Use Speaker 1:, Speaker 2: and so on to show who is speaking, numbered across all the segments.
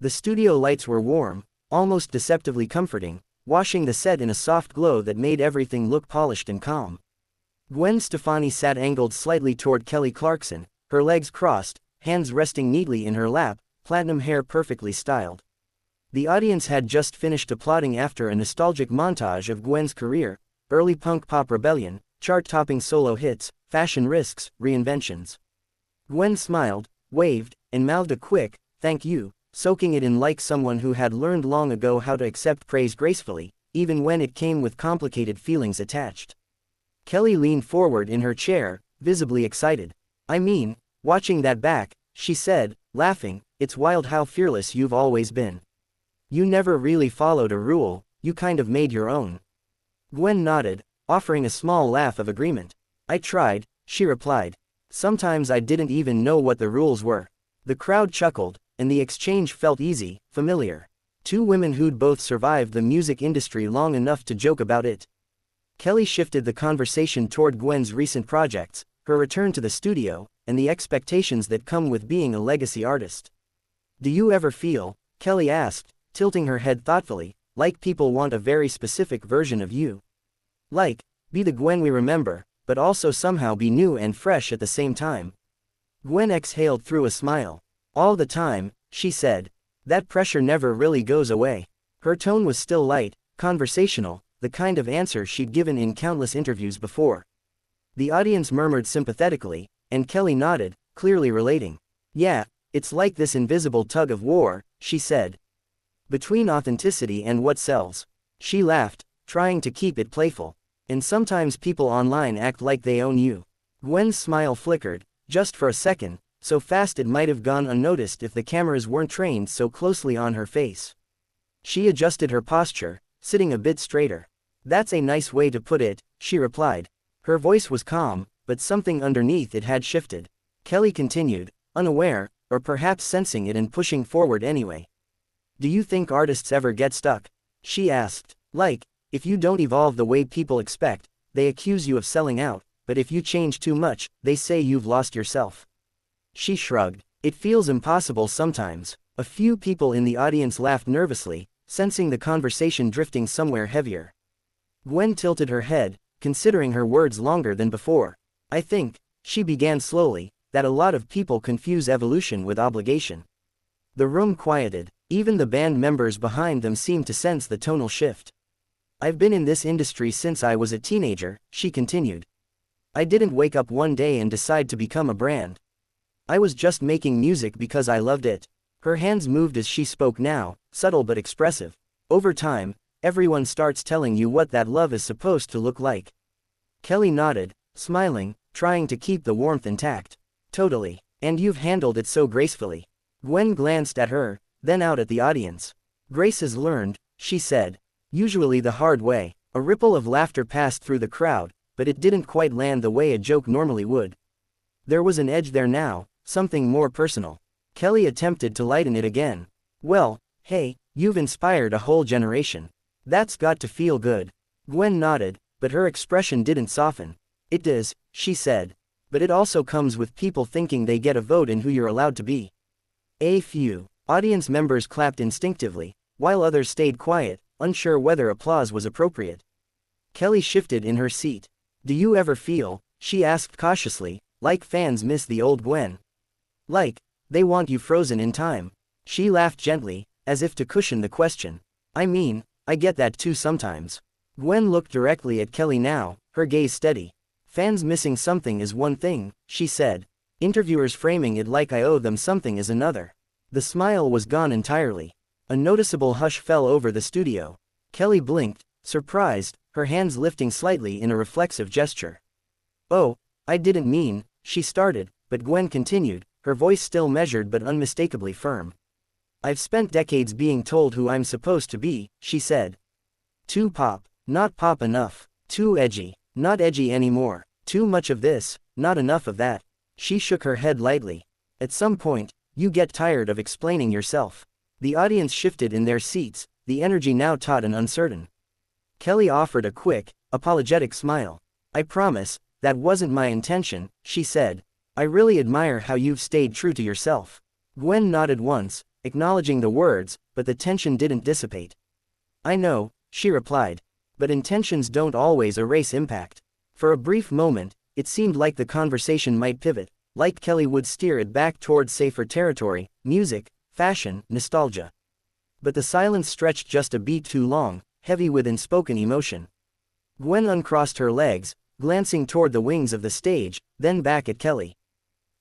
Speaker 1: The studio lights were warm, almost deceptively comforting, washing the set in a soft glow that made everything look polished and calm. Gwen Stefani sat angled slightly toward Kelly Clarkson, her legs crossed, hands resting neatly in her lap, platinum hair perfectly styled. The audience had just finished applauding after a nostalgic montage of Gwen's career: early punk pop rebellion, chart-topping solo hits, fashion risks, reinventions. Gwen smiled, waved, and mouthed a quick, "Thank you," soaking it in like someone who had learned long ago how to accept praise gracefully, even when it came with complicated feelings attached. Kelly leaned forward in her chair, visibly excited. "I mean, watching that back," she said, laughing, "it's wild how fearless you've always been. You never really followed a rule, you kind of made your own." Gwen nodded, offering a small laugh of agreement. "I tried," she replied. "Sometimes I didn't even know what the rules were." The crowd chuckled, and the exchange felt easy, familiar. Two women who'd both survived the music industry long enough to joke about it. Kelly shifted the conversation toward Gwen's recent projects, her return to the studio, and the expectations that come with being a legacy artist. "Do you ever feel," Kelly asked, tilting her head thoughtfully, "like people want a very specific version of you? Like, be the Gwen we remember, but also somehow be new and fresh at the same time?" Gwen exhaled through a smile. "All the time," she said. "That pressure never really goes away." Her tone was still light, conversational, the kind of answer she'd given in countless interviews before. The audience murmured sympathetically, and Kelly nodded, clearly relating. "Yeah, it's like this invisible tug of war," she said. "Between authenticity and what sells." She laughed, trying to keep it playful. "And sometimes people online act like they own you." Gwen's smile flickered, just for a second, so fast it might have gone unnoticed if the cameras weren't trained so closely on her face. She adjusted her posture, sitting a bit straighter. "That's a nice way to put it," she replied. Her voice was calm, but something underneath it had shifted. Kelly continued, unaware, or perhaps sensing it and pushing forward anyway. "Do you think artists ever get stuck?" she asked. "Like, if you don't evolve the way people expect, they accuse you of selling out, but if you change too much, they say you've lost yourself." She shrugged. "It feels impossible sometimes." A few people in the audience laughed nervously, sensing the conversation drifting somewhere heavier. Gwen tilted her head, considering her words longer than before. "I think," she began slowly, "that a lot of people confuse evolution with obligation." The room quieted. Even the band members behind them seemed to sense the tonal shift. "I've been in this industry since I was a teenager," she continued. "I didn't wake up one day and decide to become a brand. I was just making music because I loved it." Her hands moved as she spoke now, subtle but expressive. "Over time, everyone starts telling you what that love is supposed to look like." Kelly nodded, smiling, trying to keep the warmth intact. "Totally. And you've handled it so gracefully." Gwen glanced at her, then out at the audience. "Grace is learned," she said. "Usually the hard way." A ripple of laughter passed through the crowd, but it didn't quite land the way a joke normally would. There was an edge there now, something more personal. Kelly attempted to lighten it again. "Well, hey, you've inspired a whole generation. That's got to feel good." Gwen nodded, but her expression didn't soften. "It does," she said. "But it also comes with people thinking they get a vote in who you're allowed to be." A few audience members clapped instinctively, while others stayed quiet, unsure whether applause was appropriate. Kelly shifted in her seat. "Do you ever feel," she asked cautiously, "like fans miss the old Gwen? Like, they want you frozen in time?" She laughed gently, as if to cushion the question. "I mean, I get that too sometimes." Gwen looked directly at Kelly now, her gaze steady. "Fans missing something is one thing," she said. "Interviewers framing it like I owe them something is another." The smile was gone entirely. A noticeable hush fell over the studio. Kelly blinked, surprised, her hands lifting slightly in a reflexive gesture. "Oh, I didn't mean," she started, but Gwen continued, her voice still measured but unmistakably firm. "I've spent decades being told who I'm supposed to be," she said. "Too pop, not pop enough. Too edgy, not edgy anymore. Too much of this, not enough of that." She shook her head lightly. "At some point, you get tired of explaining yourself." The audience shifted in their seats, the energy now taut and uncertain. Kelly offered a quick, apologetic smile. "I promise, that wasn't my intention," she said. "I really admire how you've stayed true to yourself." Gwen nodded once, acknowledging the words, but the tension didn't dissipate. "I know," she replied. "But intentions don't always erase impact." For a brief moment, it seemed like the conversation might pivot, like Kelly would steer it back towards safer territory, music, fashion, nostalgia. But the silence stretched just a beat too long, heavy with unspoken emotion. Gwen uncrossed her legs, glancing toward the wings of the stage, then back at Kelly.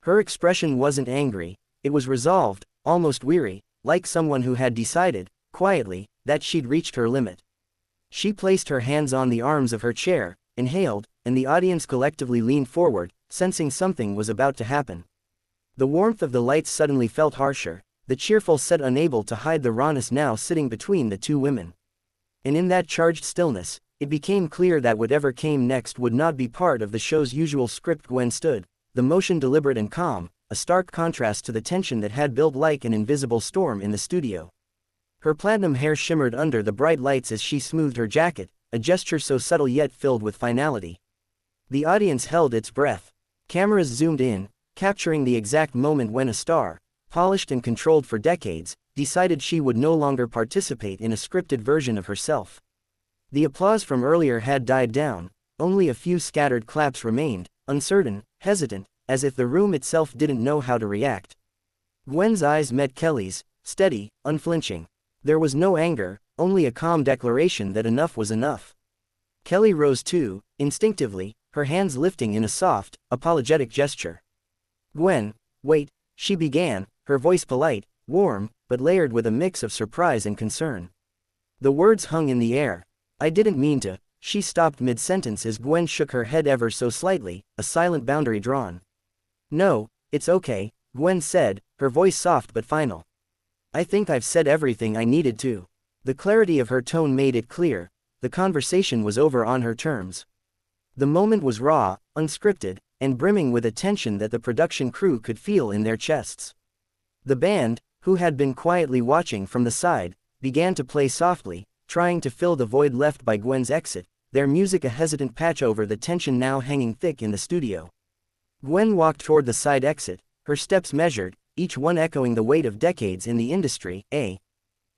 Speaker 1: Her expression wasn't angry, it was resolved, almost weary, like someone who had decided, quietly, that she'd reached her limit. She placed her hands on the arms of her chair, inhaled, and the audience collectively leaned forward, sensing something was about to happen. The warmth of the lights suddenly felt harsher, the cheerful set unable to hide the rawness now sitting between the two women. And in that charged stillness, it became clear that whatever came next would not be part of the show's usual script. Gwen stood, the motion deliberate and calm, a stark contrast to the tension that had built like an invisible storm in the studio. Her platinum hair shimmered under the bright lights as she smoothed her jacket, a gesture so subtle yet filled with finality. The audience held its breath. Cameras zoomed in, capturing the exact moment when a star, polished and controlled for decades, decided she would no longer participate in a scripted version of herself. The applause from earlier had died down, only a few scattered claps remained, uncertain, hesitant, as if the room itself didn't know how to react. Gwen's eyes met Kelly's, steady, unflinching. There was no anger, only a calm declaration that enough was enough. Kelly rose too, instinctively, her hands lifting in a soft, apologetic gesture. "Gwen, wait," she began, her voice polite, warm, but layered with a mix of surprise and concern. The words hung in the air. "I didn't mean to." She stopped mid-sentence as Gwen shook her head ever so slightly, a silent boundary drawn. "No, it's okay," Gwen said, her voice soft but final. "I think I've said everything I needed to." The clarity of her tone made it clear, the conversation was over on her terms. The moment was raw, unscripted, and brimming with a tension that the production crew could feel in their chests. The band, who had been quietly watching from the side, began to play softly, trying to fill the void left by Gwen's exit, their music a hesitant patch over the tension now hanging thick in the studio. Gwen walked toward the side exit, her steps measured, each one echoing the weight of decades in the industry, a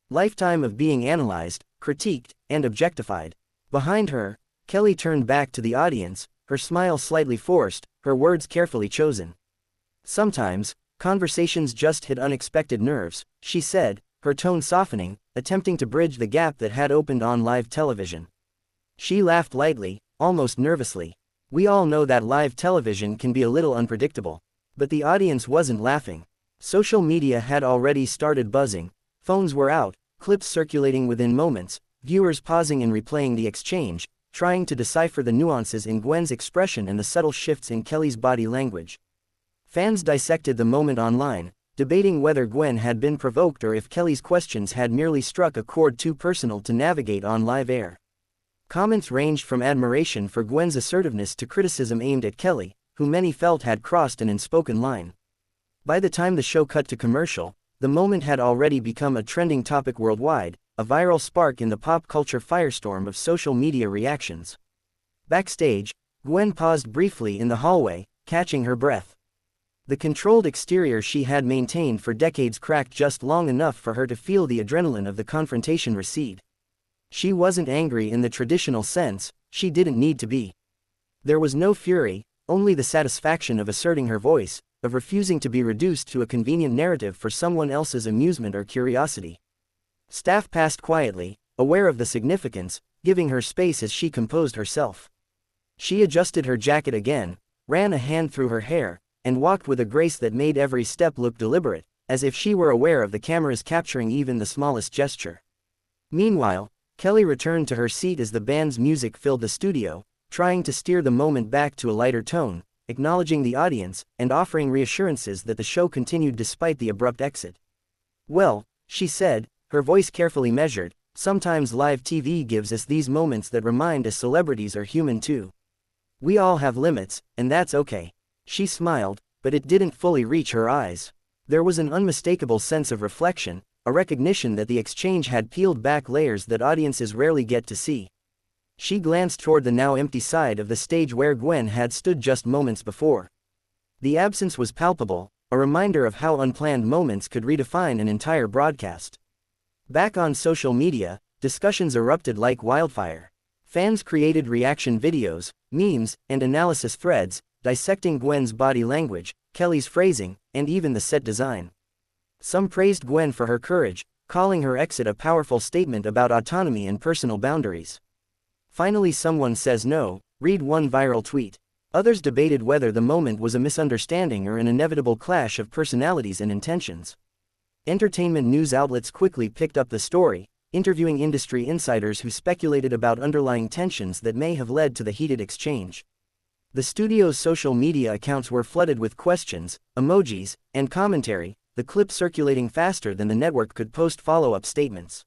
Speaker 1: lifetime of being analyzed, critiqued, and objectified. Behind her, Kelly turned back to the audience, her smile slightly forced, her words carefully chosen. "Sometimes, conversations just hit unexpected nerves," she said, her tone softening, attempting to bridge the gap that had opened on live television. She laughed lightly, almost nervously. We all know that live television can be a little unpredictable. But the audience wasn't laughing. Social media had already started buzzing, phones were out, clips circulating within moments, viewers pausing and replaying the exchange, trying to decipher the nuances in Gwen's expression and the subtle shifts in Kelly's body language. Fans dissected the moment online, debating whether Gwen had been provoked or if Kelly's questions had merely struck a chord too personal to navigate on live air. Comments ranged from admiration for Gwen's assertiveness to criticism aimed at Kelly, who many felt had crossed an unspoken line. By the time the show cut to commercial, the moment had already become a trending topic worldwide, a viral spark in the pop culture firestorm of social media reactions. Backstage, Gwen paused briefly in the hallway, catching her breath. The controlled exterior she had maintained for decades cracked just long enough for her to feel the adrenaline of the confrontation recede. She wasn't angry in the traditional sense, she didn't need to be. There was no fury, only the satisfaction of asserting her voice, of refusing to be reduced to a convenient narrative for someone else's amusement or curiosity. Staff passed quietly, aware of the significance, giving her space as she composed herself. She adjusted her jacket again, ran a hand through her hair, and walked with a grace that made every step look deliberate, as if she were aware of the cameras capturing even the smallest gesture. Meanwhile, Kelly returned to her seat as the band's music filled the studio, trying to steer the moment back to a lighter tone, acknowledging the audience, and offering reassurances that the show continued despite the abrupt exit. "Well," she said, her voice carefully measured, "sometimes live TV gives us these moments that remind us celebrities are human too. We all have limits, and that's okay." She smiled, but it didn't fully reach her eyes. There was an unmistakable sense of reflection, a recognition that the exchange had peeled back layers that audiences rarely get to see. She glanced toward the now empty side of the stage where Gwen had stood just moments before. The absence was palpable, a reminder of how unplanned moments could redefine an entire broadcast. Back on social media, discussions erupted like wildfire. Fans created reaction videos, memes, and analysis threads, dissecting Gwen's body language, Kelly's phrasing, and even the set design. Some praised Gwen for her courage, calling her exit a powerful statement about autonomy and personal boundaries. Finally, someone says no, read one viral tweet. Others debated whether the moment was a misunderstanding or an inevitable clash of personalities and intentions. Entertainment news outlets quickly picked up the story, interviewing industry insiders who speculated about underlying tensions that may have led to the heated exchange. The studio's social media accounts were flooded with questions, emojis, and commentary, the clip circulating faster than the network could post follow-up statements.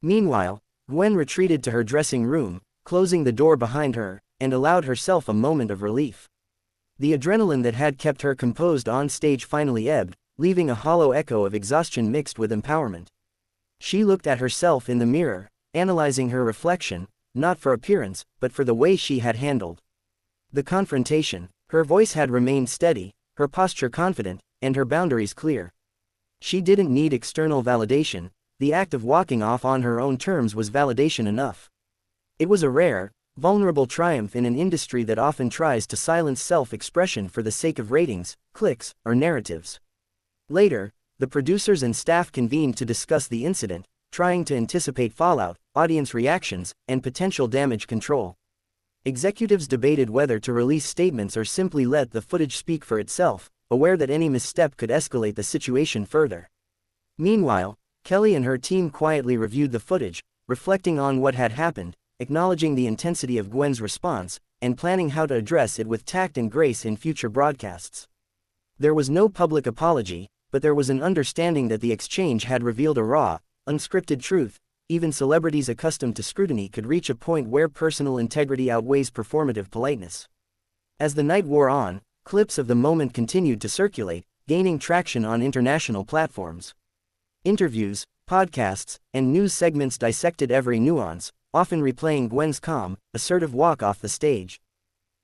Speaker 1: Meanwhile, Gwen retreated to her dressing room, closing the door behind her, and allowed herself a moment of relief. The adrenaline that had kept her composed on stage finally ebbed, leaving a hollow echo of exhaustion mixed with empowerment. She looked at herself in the mirror, analyzing her reflection, not for appearance, but for the way she had handled the confrontation. Her voice had remained steady, her posture confident, and her boundaries clear. She didn't need external validation. The act of walking off on her own terms was validation enough. It was a rare, vulnerable triumph in an industry that often tries to silence self-expression for the sake of ratings, clicks, or narratives. Later, the producers and staff convened to discuss the incident, trying to anticipate fallout, audience reactions, and potential damage control. Executives debated whether to release statements or simply let the footage speak for itself, aware that any misstep could escalate the situation further. Meanwhile, Kelly and her team quietly reviewed the footage, reflecting on what had happened, acknowledging the intensity of Gwen's response, and planning how to address it with tact and grace in future broadcasts. There was no public apology, but there was an understanding that the exchange had revealed a raw, unscripted truth. Even celebrities accustomed to scrutiny could reach a point where personal integrity outweighs performative politeness. As the night wore on, clips of the moment continued to circulate, gaining traction on international platforms. Interviews, podcasts, and news segments dissected every nuance, often replaying Gwen's calm, assertive walk off the stage.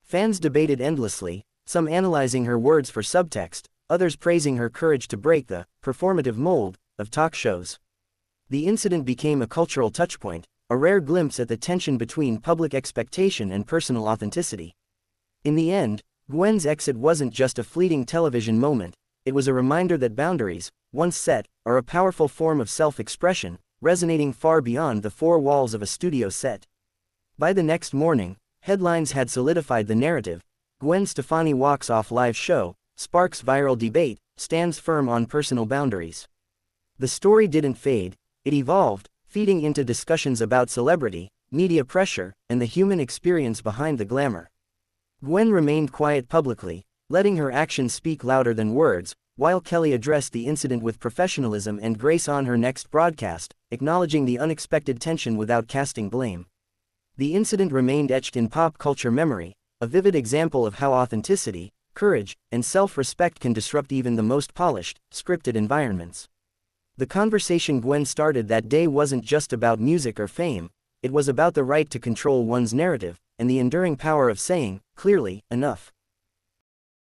Speaker 1: Fans debated endlessly, some analyzing her words for subtext, others praising her courage to break the performative mold of talk shows. The incident became a cultural touchpoint, a rare glimpse at the tension between public expectation and personal authenticity. In the end, Gwen's exit wasn't just a fleeting television moment, it was a reminder that boundaries, once set, are a powerful form of self-expression, resonating far beyond the four walls of a studio set. By the next morning, headlines had solidified the narrative. Gwen Stefani walks off live show, sparks viral debate, stands firm on personal boundaries. The story didn't fade, it evolved, feeding into discussions about celebrity, media pressure, and the human experience behind the glamour. Gwen remained quiet publicly, letting her actions speak louder than words, while Kelly addressed the incident with professionalism and grace on her next broadcast, acknowledging the unexpected tension without casting blame. The incident remained etched in pop culture memory, a vivid example of how authenticity, courage, and self-respect can disrupt even the most polished, scripted environments. The conversation Gwen started that day wasn't just about music or fame, it was about the right to control one's narrative, and the enduring power of saying, clearly, enough.